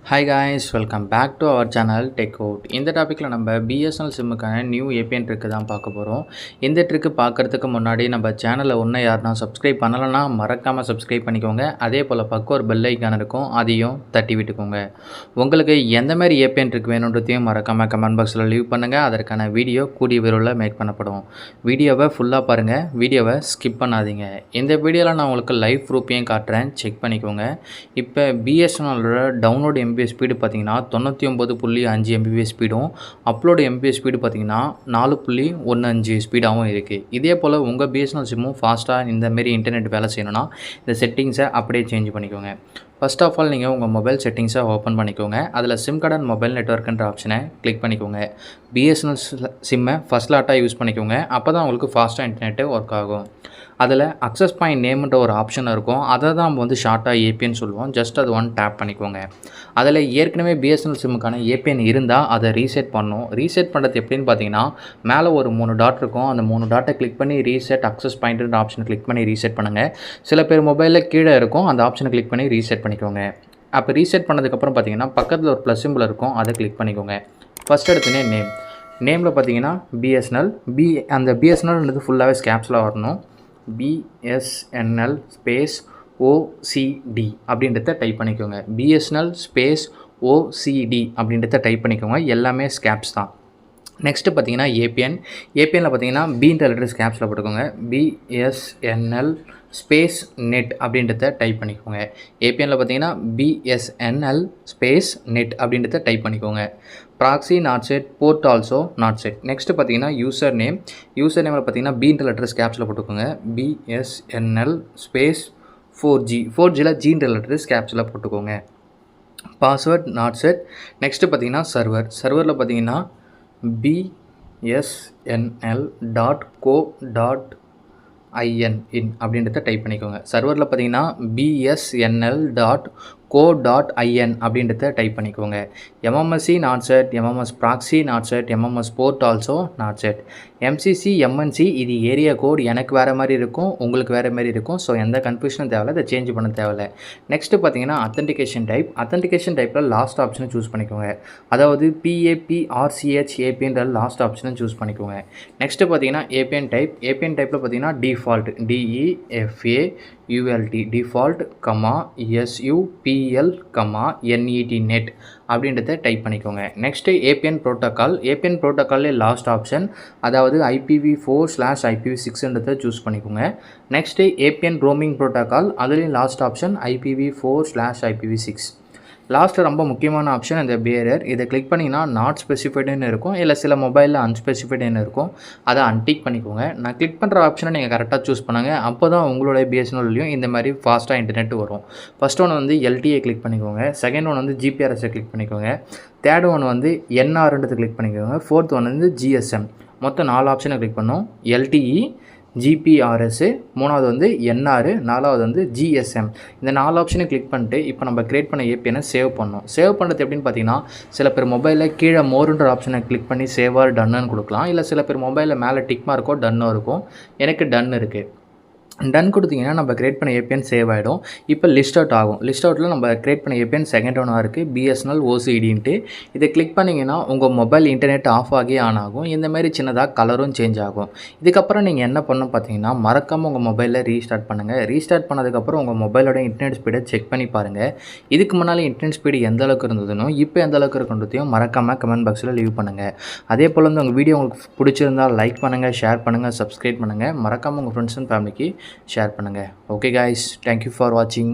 Hi guys, welcome back to our channel Tech Out. இந்த டாப்பிக்கில் நம்ம பிஎஸ்என்எல் சிம்முக்கான நியூ ஏபிஎன் ட்ரிக்கு தான் பார்க்க போகிறோம். இந்த ட்ரிக்கு பார்க்குறதுக்கு முன்னாடி நம்ம சேனலை ஒன்று யாருன்னா சப்ஸ்கிரைப் பண்ணலைன்னா மறக்காமல் சப்ஸ்கிரைப் பண்ணிக்கோங்க. அதே போல் பக்கம் ஒரு பெல் ஐக்கான் இருக்கும், அதையும் தட்டி விட்டுக்கோங்க. உங்களுக்கு எந்த மாதிரி ஏபிஎன் ட்ரிக் வேணுன்றதையும் மறக்காமல் கமெண்ட் பாக்ஸில் லீவ் பண்ணுங்கள். அதற்கான வீடியோ கூடிய விரைவில் மேக் பண்ணப்படும். வீடியோவை ஃபுல்லாக பாருங்கள், வீடியோவை ஸ்கிப் பண்ணாதீங்க. இந்த வீடியோவில் நான் உங்களுக்கு லைவ் ப்ரூஃபையும் காட்டுறேன், செக் பண்ணிக்கோங்க. இப்போ பிஎஸ்என்எல்லோட டவுன்லோட் எம்பிஎஸ் ஸ்பீடு பார்த்தீங்கன்னா 99.5 எம்பிபிஎஸ் ஸ்பீடும், அப்லோடு எம்பிபிஎஸ் ஸ்பீடு பார்த்தீங்கன்னா 4.15 ஸ்பீடாகவும் இருக்குது. இதே போல் உங்கள் பிஎஸ்என்எல் சிம்மும் ஃபாஸ்ட்டாக இந்தமாரி இன்டர்நெட் வேலை செய்யணும்னா இந்த செட்டிங்ஸை அப்படியே சேஞ்ச் பண்ணிக்கோங்க. ஃபர்ஸ்ட் ஆஃப் ஆல் நீங்கள் உங்கள் மொபைல் செட்டிங்ஸை ஓப்பன் பண்ணிக்கோங்க. அதில் சிம் கார்டு அண்ட் மொபைல் நெட்வொர்க்குன்ற ஆப்ஷனை கிளிக் பண்ணிக்கோங்க. பிஎஸ்என்எல் சிம்மை ஃபஸ்ட் லாட்டாக யூஸ் பண்ணிக்கோங்க. அப்போ தான் உங்களுக்கு ஃபாஸ்ட்டாக இன்டர்நெட்டு ஒர்க் ஆகும். அதில் அக்சஸ் பாயிண்ட் நேம்ன்ற ஒரு ஆப்ஷன் இருக்கும், அதை தான் நம்ம வந்து ஷார்ட்டாக ஏபிஎன்னு சொல்லுவோம். ஜஸ்ட் அது ஒன் டேப் பண்ணிக்கோங்க. அதில் ஏற்கனவே பிஎஸ்என்எல் சிம்முக்கான ஏபிஎன் இருந்தால் அதை ரீசெட் பண்ணணும். ரீசெட் பண்ணுறது எப்படின்னு பார்த்தீங்கன்னா, மேலே ஒரு 3 டாட் இருக்கும், அந்த 3 டாட்டை கிளிக் பண்ணி ரீசெட் அக்சஸ் பாயிண்ட்ன்ற ஆப்ஷனை கிளிக் பண்ணி ரீசெட் பண்ணுங்கள். சில பேர் மொபைலில் கீழே இருக்கும், அந்த ஆப்ஷனை கிளிக் பண்ணி ரீசெட் பண்ணிக்கோங்க. அப்போ ரீசெட் பண்ணதுக்கப்புறம் பார்த்தீங்கன்னா பக்கத்தில் ஒரு ப்ளஸ் சிம்பிள் இருக்கும், அதை கிளிக் பண்ணிக்கோங்க. ஃபஸ்ட் எடுத்துனே நேமில் பார்த்தீங்கன்னா பிஎஸ்என்எல், அந்த பிஎஸ்என்எல்ன்றது ஃபுல்லாகவே ஸ்கேப்ஸில் வரணும். பிஎஸ்என்எல் ஸ்பேஸ் ஓசிடி அப்படின்றத டைப் பண்ணிக்கோங்க. பிஎஸ்என்எல் ஸ்பேஸ் ஓசிடி அப்படின்றத டைப் பண்ணிக்கோங்க. எல்லாமே ஸ்கேப்ஸ் தான். நெக்ஸ்ட்டு பார்த்தீங்கன்னா ஏபிஎனில் பார்த்தீங்கன்னா பீன்ற லெட்டர் ஸ்கேப்ஸில் போட்டுக்கோங்க. பிஎஸ்என்எல் ஸ்பேஸ் நெட் அப்படின்றத டைப் பண்ணிக்கோங்க. ஏபிஎனில் பார்த்தீங்கன்னா பிஎஸ்என்எல் ஸ்பேஸ் நெட் அப்படின்றத டைப் பண்ணிக்கோங்க. Proxy not set, port also not set. Next பார்த்தீங்கன்னா யூசர் நேமில் பார்த்தீங்கன்னா பீன்ற லெட்டர் ஸ்கேப்ஸில் போட்டுக்கோங்க. பிஎஸ்என்எல் ஸ்பேஸ் 4Gயில் ஜீன்ற லெட்டர் ஸ்கேப்ஸில் போட்டுக்கோங்க. Password not set. நெக்ஸ்ட்டு பார்த்தீங்கன்னா சர்வரில் பார்த்தீங்கன்னா bsnl.co.in அப்படின்றத டைப் பண்ணிக்கோங்க. சர்வரில் பார்த்தீங்கன்னா bsnl.co.in அப்படின்றத டைப் பண்ணிக்கோங்க. MMSC not set, MMS proxy not set, MMS port also not set. MCC MNC இது ஏரியா கோட், எனக்கு வேறு மாதிரி இருக்கும், உங்களுக்கு வேறு மாதிரி இருக்கும். ஸோ எந்த கன்ஃபியூஷனும் தேவையில்லை, இதை சேஞ்ச் பண்ண தேவையில்லை. நெக்ஸ்ட்டு பார்த்தீங்கன்னா அத்தன்டிகேஷன் டைப்பில் லாஸ்ட் ஆப்ஷனை சூஸ் பண்ணிக்கோங்க. அதாவது PAPRCHAPன்ற லாஸ்ட் ஆப்ஷனை சூஸ் பண்ணிக்கோங்க. நெக்ஸ்ட்டு பார்த்தீங்கன்னா ஏபிஎன் டைப்பில் பார்த்தீங்கன்னா default default SUPL NET net அப்படின்றத டைப் பண்ணிக்கோங்க. நெக்ஸ்ட்டு ஏபிஎன் ப்ரோட்டோக்கால்லே லாஸ்ட் ஆப்ஷன், அதாவது IPv4/IPv6ன்றதை சூஸ் பண்ணிக்கோங்க. நெக்ஸ்ட்டு ஏபிஎன் ரோமிங் ப்ரோட்டோக்கால், அதுலேயும் லாஸ்ட் ஆப்ஷன் IPv4/IPv6. லாஸ்ட்டு ரொம்ப முக்கியமான ஆப்ஷன் இந்த பேரியர். இதை கிளிக் பண்ணிங்கன்னா நாட் ஸ்பெசிஃபைடுன்னு இருக்கும், இல்லை சில மொபைலில் அன்ஸ்பெசிஃபைடுன்னு இருக்கும். அதை அன்டிக் பண்ணிக்கோங்க. நான் கிளிக் பண்ணுற ஆப்ஷனை நீங்கள் கரெக்டாக சூஸ் பண்ணுங்கள். அப்போ தான் உங்களுடைய பிஎஸ்என்எல்லையும் இந்த மாதிரி ஃபாஸ்ட்டாக இன்டர்நெட் வரும். ஃபஸ்ட் ஒன் வந்து LTE கிளிக் பண்ணிக்கோங்க. செகண்ட் ஒன் வந்து GPRSை கிளிக் பண்ணிக்கோங்க. தேர்ட் ஒன் வந்து NRன்றதை கிளிக் பண்ணிக்கோங்க. ஃபோர்த் ஒன் வந்து GSM. மொத்தம் 4 ஆப்ஷனை கிளிக் பண்ணோம். LTE, GPRS, மூணாவது வந்து NR, நாலாவது வந்து GSM. இந்த 4 ஆப்ஷனை கிளிக் பண்ணிட்டு இப்போ நம்ம கிரியேட் பண்ண ஏபிஎனை சேவ் பண்ணோம். சேவ் பண்ணுறது எப்படின்னு பார்த்தீங்கன்னா, சில பேர் மொபைலில் கீழே மோருன்ற ஆப்ஷனை கிளிக் பண்ணி சேவார் டன்னு கொடுக்கலாம். இல்லை சில பேர் மொபைலில் மேலே டிக் மார்க்கோ டன்னோ இருக்கும். எனக்கு டன் இருக்குது. டன் கொடுத்தீங்கன்னா நம்ம கிரியேட் பண்ண ஏபிஎன் சேவ் ஆகிடும். இப்போ லிஸ்ட் அவுட் ஆகும். லிஸ்ட் அவுட்டில் நம்ம கிரியேட் பண்ண ஏபிஎன் செகண்ட் ஒன்னாக இருக்குது, பிஎஸ்என்எல் ஓசிடின்ட்டு. இதை கிளிக் பண்ணிங்கன்னா உங்கள் மொபைல் இன்டர்நெட் ஆஃப் ஆகி ஆன் ஆகும். இந்தமாரி சின்னதாக கலரும் சேஞ்ச் ஆகும். இதுக்கப்புறம் நீங்கள் என்ன பண்ணணும் பார்த்தீங்கன்னா, மறக்காமல் உங்கள் மொபைலில் ரீஸ்டார்ட் பண்ணுங்கள். ரீஸ்டார்ட் பண்ணதுக்கப்புறம் உங்கள் மொபைலோட இன்டர்நெட் ஸ்பீடை செக் பண்ணி பாருங்கள். இதுக்கு முன்னால் இன்டர்நெட் ஸ்பீடு எந்த அளவுக்கு இருந்ததுன்னு இப்போ எந்த அளவுக்கு இருக்குன்றதையும் மறக்காமல் கமெண்ட் பாக்ஸில் லீவ் பண்ணுங்கள். அதே போல் வந்து உங்கள் வீடியோ உங்களுக்கு பிடிச்சிருந்தால் லைக் பண்ணுங்கள், ஷேர் பண்ணுங்கள், சப்ஸ்கிரைப் பண்ணுங்கள். மறக்காமல் உங்கள் ஃப்ரெண்ட்ஸ் அண்ட் ஃபேமிலிக்கு ஷேர் பண்ணுங்கள். Okay guys, thank you for watching.